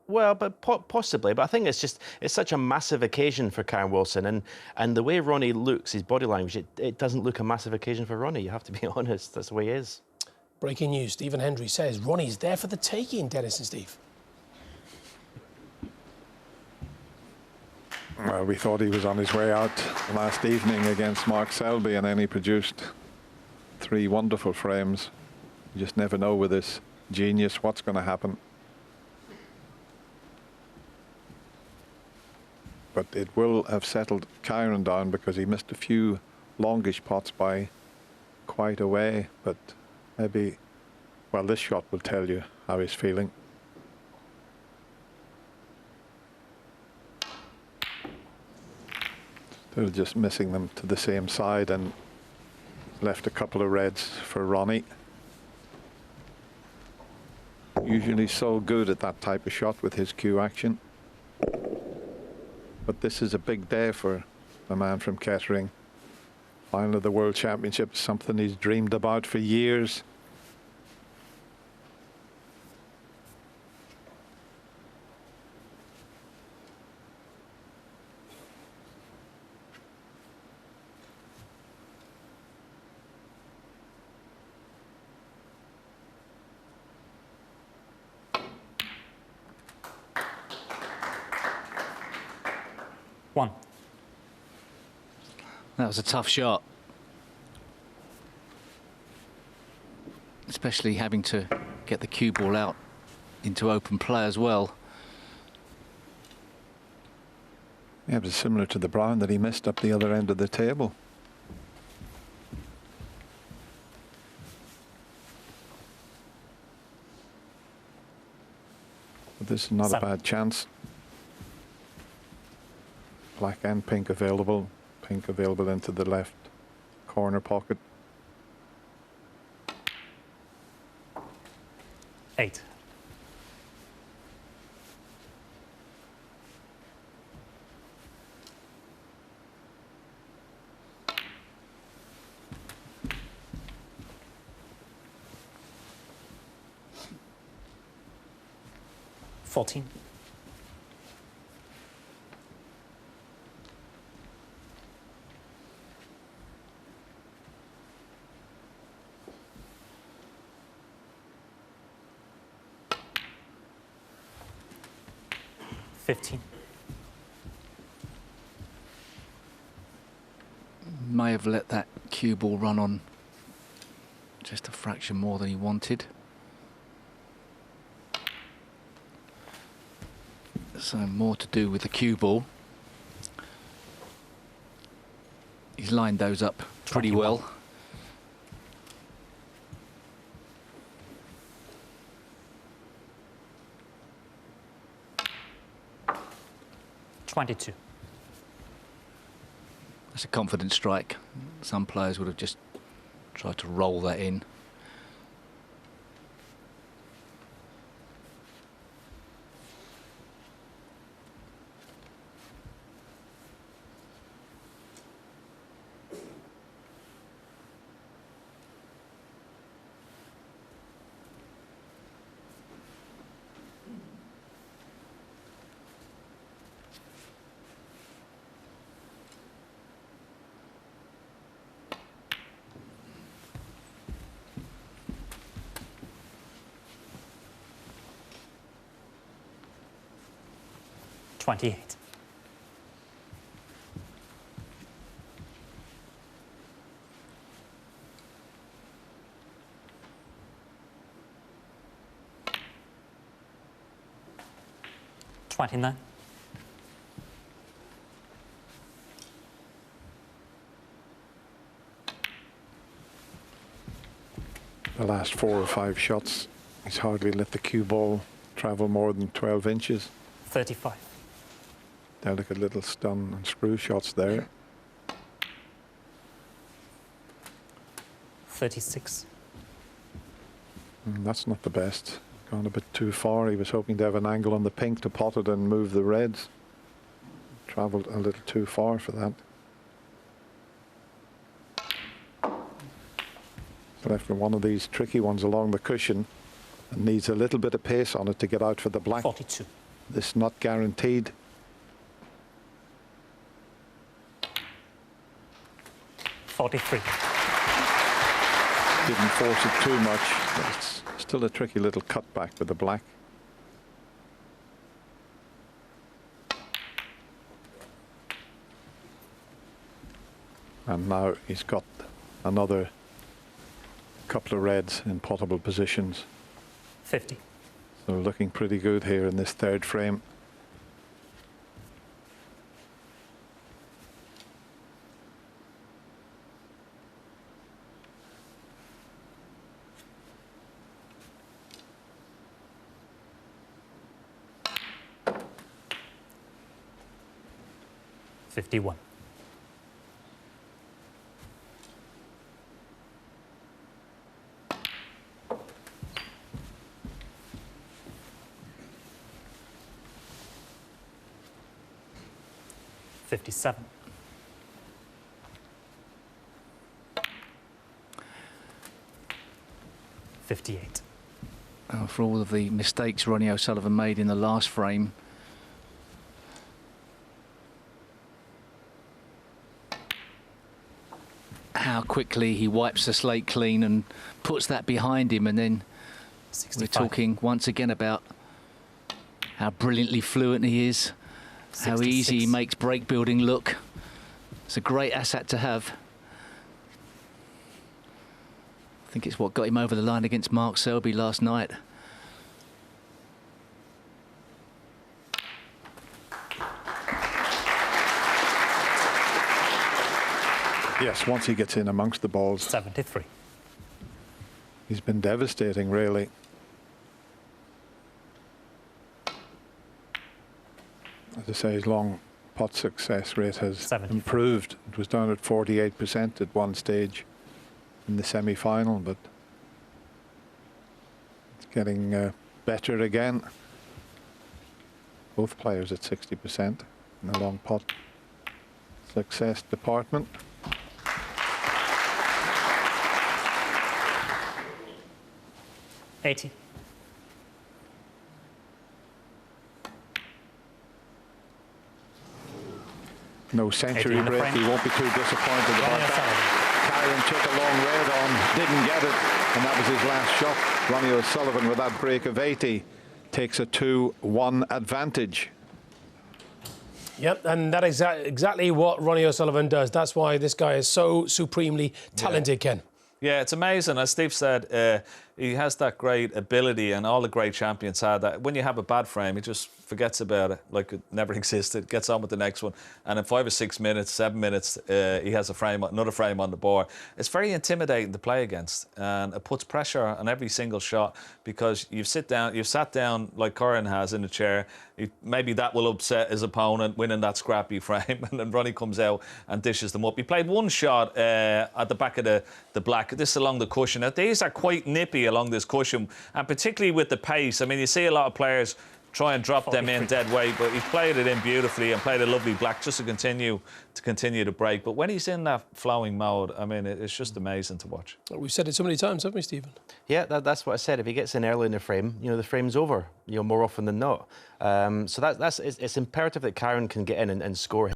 Well, but possibly. But I think it's such a massive occasion for Karen Wilson, and the way Ronnie looks, his body language, it doesn't look a massive occasion for Ronnie. You have to be honest. That's the way he is. Breaking news. Stephen Hendry says Ronnie's there for the taking. Dennis and Steve. Well, we thought he was on his way out last evening against Mark Selby, and then he produced 3 wonderful frames. You just never know with this genius what's going to happen. But it will have settled Kyron down because he missed a few longish pots by quite a way. But maybe, well, this shot will tell you how he's feeling. Still just missing them to the same side, and left a couple of reds for Ronnie. Usually so good at that type of shot with his cue action. But this is a big day for the man from Kettering. Final of the World Championship, something he's dreamed about for years. One. That was a tough shot. Especially having to get the cue ball out into open play as well. Yeah, it was similar to the brown that he missed up the other end of the table. But this is not a bad chance. Black and pink available. Pink available into the left corner pocket. 8. $14. 15. May have let that cue ball run on just a fraction more than he wanted. So more to do with the cue ball. He's lined those up pretty well. 22. That's a confident strike. Some players would have just tried to roll that in. $28. $29. The last 4 or 5 shots, he's hardly let the cue ball travel more than 12 inches. 35. Delicate little stun and screw shots there. 36. That's not the best. Gone a bit too far. He was hoping to have an angle on the pink to pot it and move the reds. Travelled a little too far for that. Left with one of these tricky ones along the cushion and needs a little bit of pace on it to get out for the black. 42. this not guaranteed. 43. Didn't force it too much. But it's still a tricky little cutback with the black. And now he's got another couple of reds in potable positions. 50. So looking pretty good here in this third frame. $51. $57. $58. For all of the mistakes Ronnie O'Sullivan made in the last frame, how quickly he wipes the slate clean and puts that behind him, and then 65. we're talking once again about how brilliantly fluent he is, how easy he 66. makes break building look. It's a great asset to have. I think it's what got him over the line against Mark Selby last night. Yes, once he gets in amongst the balls, 73. he's been devastating, really. As I say, his long pot success rate has 75. improved. It was down at 48% at one stage in the semi-final, but it's getting better again. Both players at 60% in the long pot success department. $80. No century 80 in the break. frame. He won't be too disappointed about Ronnie that. Kyron took a long red on, didn't get it, and that was his last shot. Ronnie O'Sullivan, with that break of 80, takes a 2-1 advantage. Yep, and that is exactly what Ronnie O'Sullivan does. That's why this guy is so supremely talented, Ken. Yeah, it's amazing. As Steve said, he has that great ability, and all the great champions had that. When you have a bad frame, he just forgets about it like it never existed, gets on with the next one. And in 5 or 6 minutes, 7 minutes, he has another frame on the board. It's very intimidating to play against, and it puts pressure on every single shot, because you've sat down like Curran has in the chair. Maybe that will upset his opponent winning that scrappy frame, and then Ronnie comes out and dishes them up. He played one shot at the back of the black. This is along the cushion. Now, these are quite nippy along this cushion, and particularly with the pace. I mean, you see a lot of players try and drop them in dead weight, but he's played it in beautifully and played a lovely black just to continue to break. But when he's in that flowing mode, I mean, it's just amazing to watch. We've said it so many times, haven't we, Stephen? Yeah, that's what I said. If he gets in early in the frame, the frame's over, more often than not. So it's imperative that Kyron can get in and score.